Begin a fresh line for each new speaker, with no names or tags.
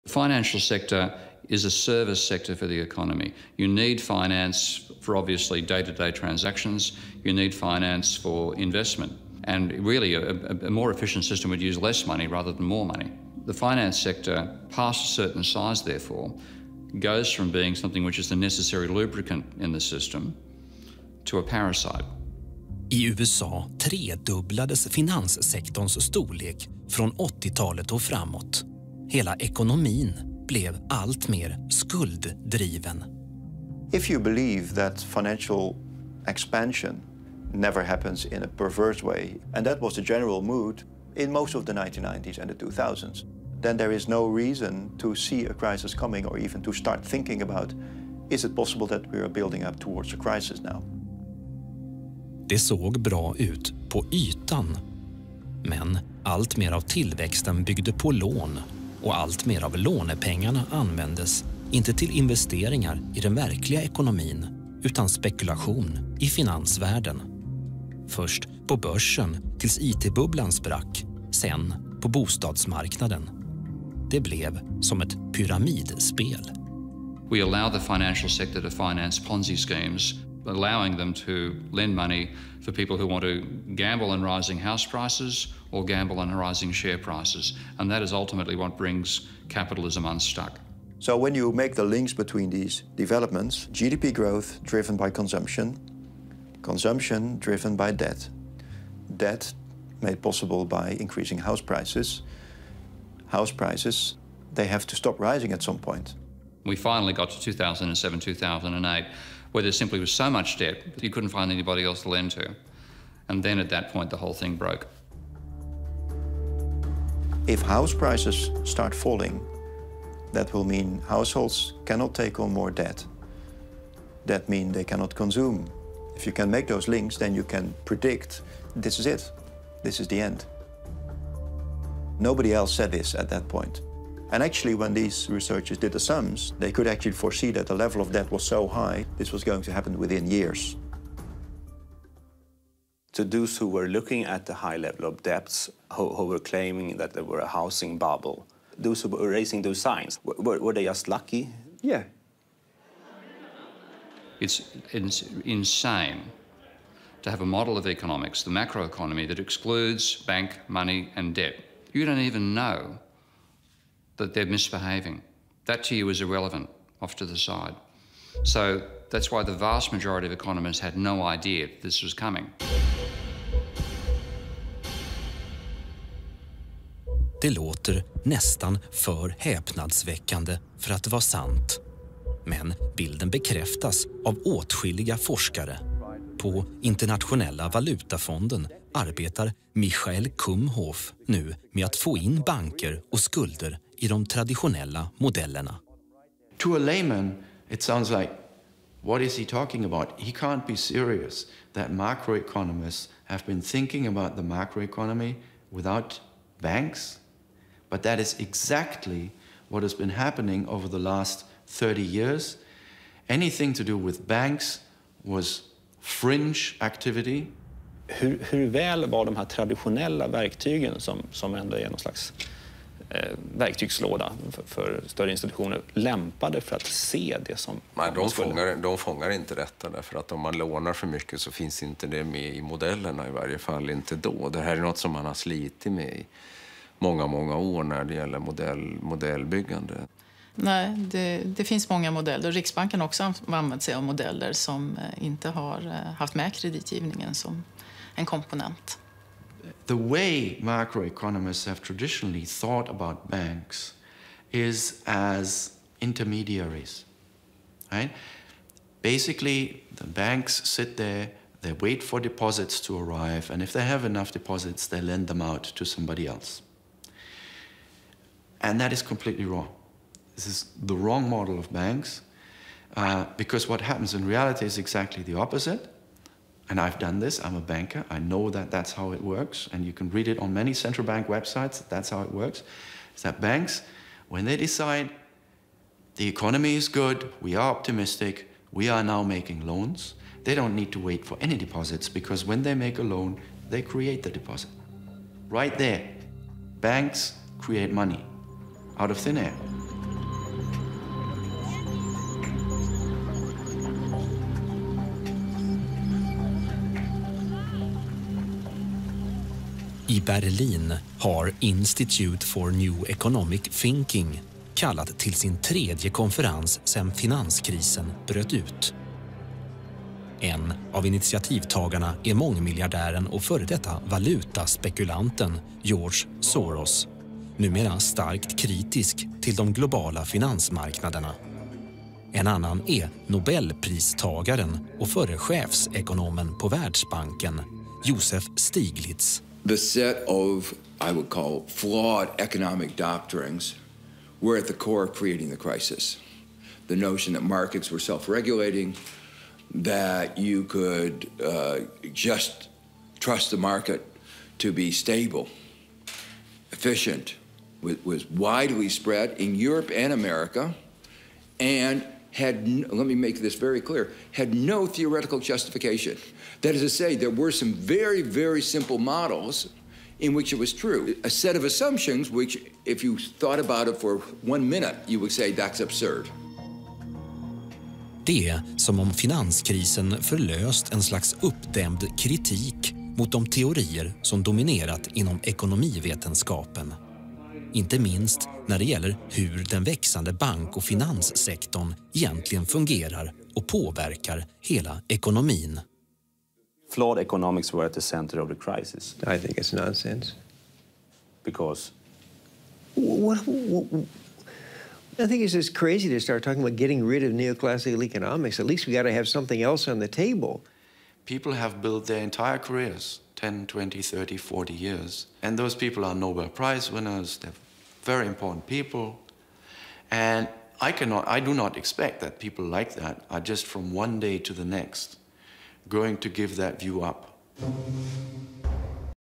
The financial sector is a service sector for the economy. You need finance for obviously day-to-day transactions. You need finance for investment. And really a more efficient system would use less money rather than more money. The finance sector, past a certain size therefore, goes from being something which is the necessary lubricant in the system to a parasite.
I USA tredubblades finanssektorns storlek från 80-talet och framåt. Hela ekonomin blev allt mer skulddriven.
If you believe that financial expansion never happens in a perverse way, and that was the general mood in most of the 1990s and the 2000s, then there is no reason to see a crisis coming or even to start thinking about, is it possible that we are building up towards a crisis now?
Det såg bra ut på ytan. Men allt mer av tillväxten byggde på lån och allt mer av lånepengarna användes inte till investeringar i den verkliga ekonomin utan spekulation i finansvärlden. Först på börsen tills IT-bubblan sprack, sen på bostadsmarknaden. Det blev som ett pyramidspel.
We allow the financial sector to finance Ponzi schemes, allowing them to lend money for people who want to gamble on rising house prices or gamble on rising share prices. And that is ultimately what brings capitalism unstuck.
So when you make the links between these developments, GDP growth driven by consumption, consumption driven by debt, debt made possible by increasing house prices, they have to stop rising at some point.
We finally got to 2007, 2008, where there simply was so much debt that you couldn't find anybody else to lend to. And then at that point, the whole thing broke.
If house prices start falling, that will mean households cannot take on more debt. That means they cannot consume. If you can make those links, then you can predict this is it. This is the end. Nobody else said this at that point. And actually, when these researchers did the sums, they could actually foresee that the level of debt was so high, this was going to happen within years.
To those who were looking at the high level of debts, who were claiming that there were a housing bubble, those who were raising those signs, were they just lucky?
Yeah.
It's insane to have a model of economics, the macroeconomy, that excludes bank, money and debt. You don't even know that they're misbehaving. That to you is irrelevant, off to the side. So that's why the vast majority of economists had no idea this was coming.
Det låter nästan för häpnadsväckande för att vara sant. Men bilden bekräftas av åtskilliga forskare. På Internationella valutafonden arbetar Michael Kumhof nu med att få in banker och skulder i de traditionella modellerna.
To a layman, it sounds like, what is he talking about? He can't be serious that macroeconomists have been thinking about the macroeconomy without banks. But that is exactly what has been happening over the last 30 years. Anything to do with banks was fringe activity.
Hur väl var de här traditionella verktygen som ändå är någon slags verktygslåda för större institutioner lämpade för att se det som...
Nej, de fångar inte detta, därför att om man lånar för mycket så finns inte det med i modellerna, i varje fall inte då. Det här är något som man har slitit med i många år när det gäller modellbyggande.
Nej, det finns många modeller. Riksbanken också har använt sig av modeller som inte har haft med kreditgivningen som en komponent.
The way macroeconomists have traditionally thought about banks is as intermediaries, right? Basically, the banks sit there, they wait for deposits to arrive, and if they have enough deposits, they lend them out to somebody else. And that is completely wrong. This is the wrong model of banks, because what happens in reality is exactly the opposite. And I've done this, I'm a banker, I know that that's how it works, and you can read it on many central bank websites, that's how it works. Is that banks, when they decide the economy is good, we are optimistic, we are now making loans, they don't need to wait for any deposits, because when they make a loan, they create the deposit. Right there, banks create money out of thin air.
Berlin har Institute for New Economic Thinking kallat till sin 3:e konferens sedan finanskrisen bröt ut. En av initiativtagarna är mångmiljardären och före detta valutaspekulanten George Soros, numera starkt kritisk till de globala finansmarknaderna. En annan är Nobelpristagaren och förre chefsekonomen på Världsbanken, Joseph Stiglitz.
The set of, I would call, flawed economic doctrines were at the core of creating the crisis. The notion that markets were self-regulating, that you could just trust the market to be stable, efficient, was widely spread in Europe and America, and had, let me make this very clear, had no theoretical justification. That is to say, there were some very, very simple models in which it was true. A set of assumptions which, if you thought about it for 1 minute, you would say that's absurd.
Det är som om finanskrisen förlöst en slags uppdämd kritik mot de teorier som dominerat inom ekonomivetenskapen. Inte minst när det gäller hur den växande bank- och finanssektorn egentligen fungerar och påverkar hela ekonomin.
Flawed economics were at the center of the crisis.
I think it's nonsense.
Because?
I think it's just crazy to start talking about getting rid of neoclassical economics. At least we got to have something else on the table.
People have built their entire careers, 10, 20, 30, 40 years. And those people are Nobel Prize winners. They're very important people. And I do not expect that people like that are just from one day to the next going to give that view up.